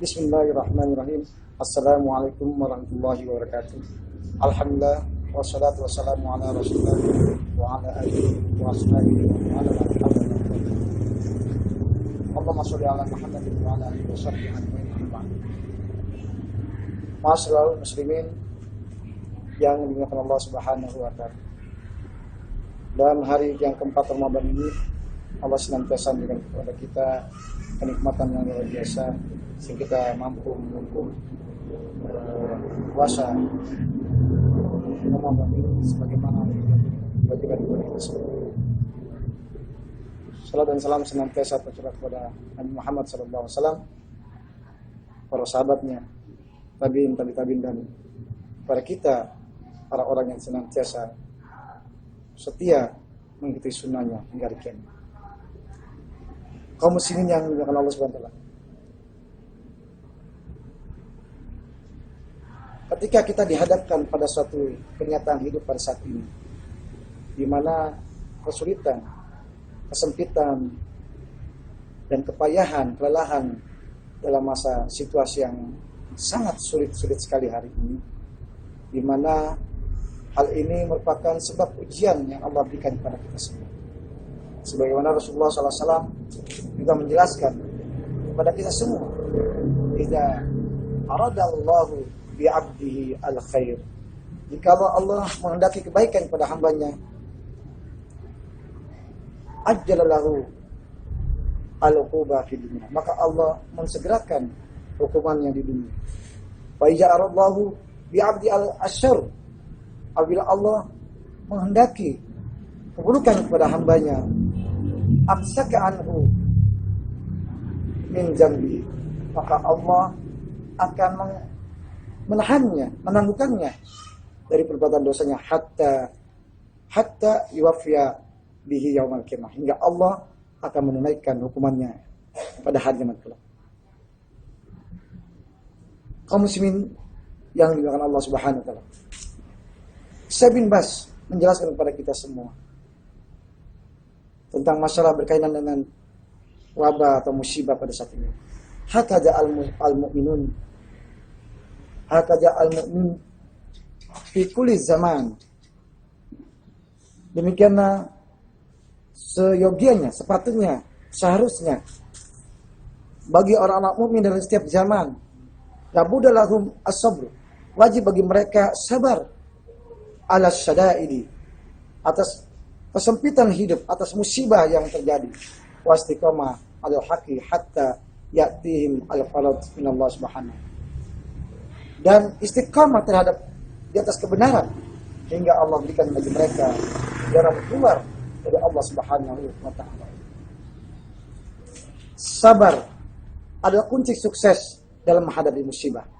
Bismillahirrahmanirrahim. Assalamualaikum warahmatullahi wabarakatuh. Alhamdulillah wassalatu wassalamu ala Rasulillah wa ala alihi wa ashabihi wa ala man tabi'ahum. Allahumma shalli ala Muhammad wa ala alihi wa sahbihi ajma'in. Ma'asyiral muslimin yang dimuliakan Allah Subhanahu wa taala. Dalam hari yang keempat Ramadan ini, Allah senantiasa memberikan kepada kita kenikmatan yang luar biasa sehingga kita mampu menunggu puasa Ramadan ini sebagaimana kewajiban kita semua. Salam dan salam senantiasa tercurah kepada Nabi Muhammad SAW, para sahabatnya, tabi'in dan kepada kita, para orang yang senantiasa setia mengikuti sunnahnya hingga hari kiamat. Kaum muslimin yang dimuliakan Allah Subhanahu wa taala. Ketika kita dihadapkan pada suatu kenyataan hidup pada saat ini, di mana kesulitan, kesempitan, dan kepayahan, kelelahan dalam masa situasi yang sangat sulit sekali hari ini, di mana hal ini merupakan sebab ujian yang Allah berikan kepada kita semua. Sebagaimana Rasulullah SAW juga menjelaskan kepada kita semua, "Idza aradallahu bi'abdihi al-khair." Jika Allah menghendaki kebaikan kepada hambanya, ajjalalahu al-uquba fi dunya, maka Allah mensegerakan hukumannya di dunia. Wa idza aradallahu bi'abdi al-asyarr, apabila Allah menghendaki keburukan kepada hambanya, amsaka anhu min jambi, maka Allah akan menahannya, menangguhkannya dari perbuatan dosanya hatta yuwaffiya bihi yaumal qiyamah, hingga Allah akan menunaikan hukumannya pada hari kiamat kelak. Kaum muslimin yang dimuliakan Allah Subhanahu wa taala. Syekh bin Baz menjelaskan kepada kita semua tentang masalah berkaitan dengan wabah atau musibah pada saat ini. Hakaja al-mu'minun, hakaja al-mu'min fi kulli zaman. Demikianlah seyogianya, sepatutnya, seharusnya bagi orang-orang mukmin dalam setiap zaman. Labudda lahum as-sabr, wajib bagi mereka sabar ala syada'idi, atas kesempitan hidup, atas musibah yang terjadi. Wa istiqamah alal haqi hatta ya'tihim al-farad min Allah Subhanahu. Dan istiqamah terhadap di atas kebenaran hingga Allah berikan bagi mereka jalan keluar dari Allah Subhanahu wa taala. Sabar adalah kunci sukses dalam menghadapi musibah.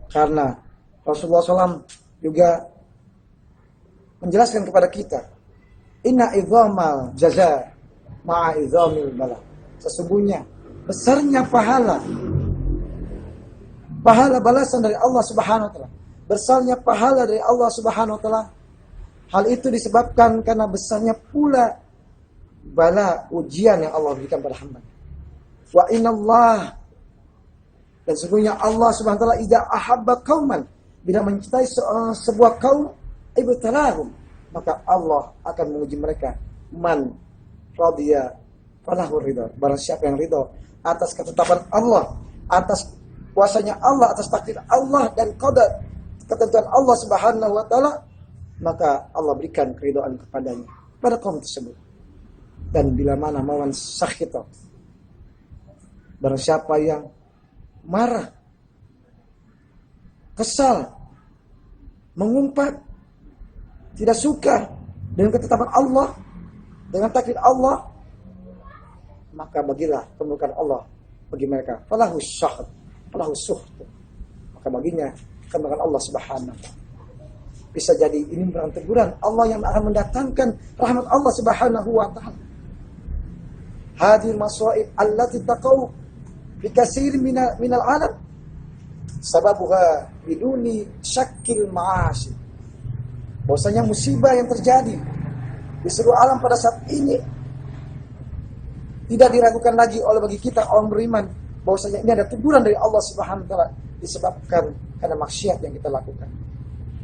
Karena Rasulullah SAW juga menjelaskan kepada kita, inna idzamal jaza ma'a idzamil bala. Sesungguhnya besarnya pahala balasan dari Allah Subhanahu wa taala, besarnya pahala dari Allah Subhanahu wa taala, hal itu disebabkan karena besarnya pula bala ujian yang Allah berikan pada hamba. Wa inallah, dan sesungguhnya Allah Subhanahu wa taala idza ahabba qauman, bila mencintai sebuah kaum, ibtalahum, maka Allah akan menguji mereka. Man radiya falahu ridha, barang siapa yang ridha atas ketetapan Allah, atas kuasanya Allah, atas takdir Allah dan qadar ketentuan Allah Subhanahu wa taala, maka Allah berikan keridhaan kepadanya pada kaum tersebut. Dan bila mana mawan sakhita, barang siapa yang marah, kesal, mengumpat, tidak suka dengan ketetapan Allah, dengan takdir Allah, maka bagilah keburukan Allah bagi mereka. Falahu syahd, falahu suhd, maka baginya keburukan Allah Subhanahu wa taala. Bisa jadi ini merupakan teguran Allah yang akan mendatangkan rahmat Allah Subhanahu wa taala. Hadhihi masaib allati taqau fi katsir minal alam sababuha biduni syakil ma'asi. Bahwasanya musibah yang terjadi di seluruh alam pada saat ini tidak diragukan lagi oleh bagi kita orang beriman, bahwasanya ini ada teguran dari Allah Subhanahu wa taala disebabkan karena maksiat yang kita lakukan.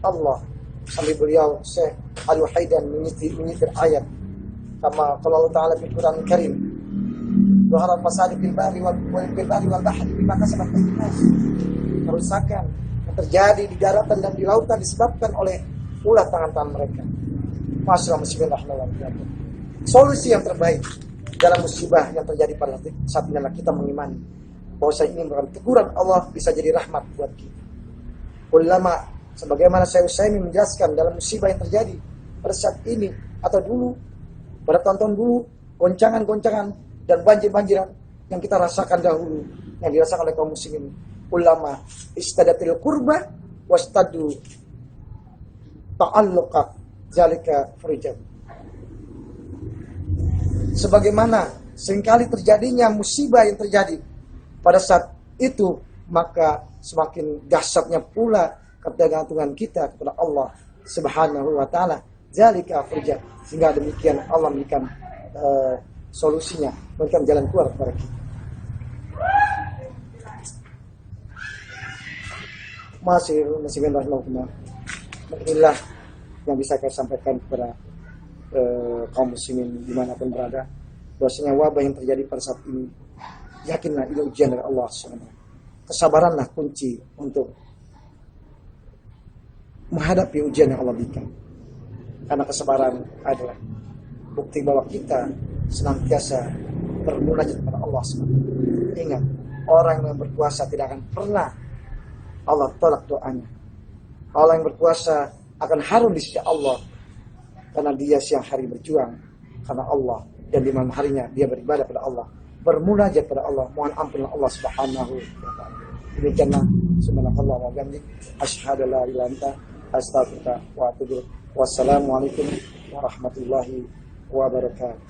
Allah sambil beliau Syekh Al-Wahaidan menyitir ayat kama qala Allah Ta'ala fil Qur'an Karim Zuhara fasadi fil bahri wal bahri bima kasabat aydin nas. Kerusakan yang terjadi di daratan dan di lautan disebabkan oleh ulah tangan-tangan mereka. Masyaallah muslimin rahimakumullah. Solusi yang terbaik dalam musibah yang terjadi pada saat ini adalah kita mengimani bahwa ini merupakan teguran Allah, bisa jadi rahmat buat kita. Ulama sebagaimana Syekh Utsaimin menjelaskan dalam musibah yang terjadi pada saat ini atau dulu, pada tahun-tahun dulu, goncangan-goncangan dan banjir-banjiran yang kita rasakan dahulu, yang dirasakan oleh kaum muslimin. Ulama istadatil qurba wastadu ta'alluqa zalika furijab. Sebagaimana seringkali terjadinya musibah yang terjadi pada saat itu, maka semakin dahsyatnya pula ketergantungan kita kepada Allah Subhanahu wa taala. Zalika furijab. Sehingga demikian Allah memberikan solusinya, memberikan jalan keluar kepada kita. Masih rahimahullah. Inilah yang bisa saya sampaikan kepada kaum muslimin dimanapun berada, bahwasanya wabah yang terjadi pada saat ini, yakinlah itu ujian dari Allah SWT. Kesabaranlah kunci untuk menghadapi ujian yang Allah berikan, karena kesabaran adalah bukti bahwa kita senantiasa bermunajat kepada Allah SWT. Ingat, orang yang berpuasa tidak akan pernah Allah tolak doanya. Orang yang berpuasa akan harum di sisi Allah, karena dia siang hari berjuang karena Allah, dan di malam harinya dia beribadah pada Allah, bermunajat pada Allah, mohon ampun Allah Subhanahu wa taala. Demikianlah subhanallah wa bihamdihi asyhadu la ilaha illa anta astaghfiruka wa atubu ilaik. Wassalamualaikum warahmatullahi wabarakatuh.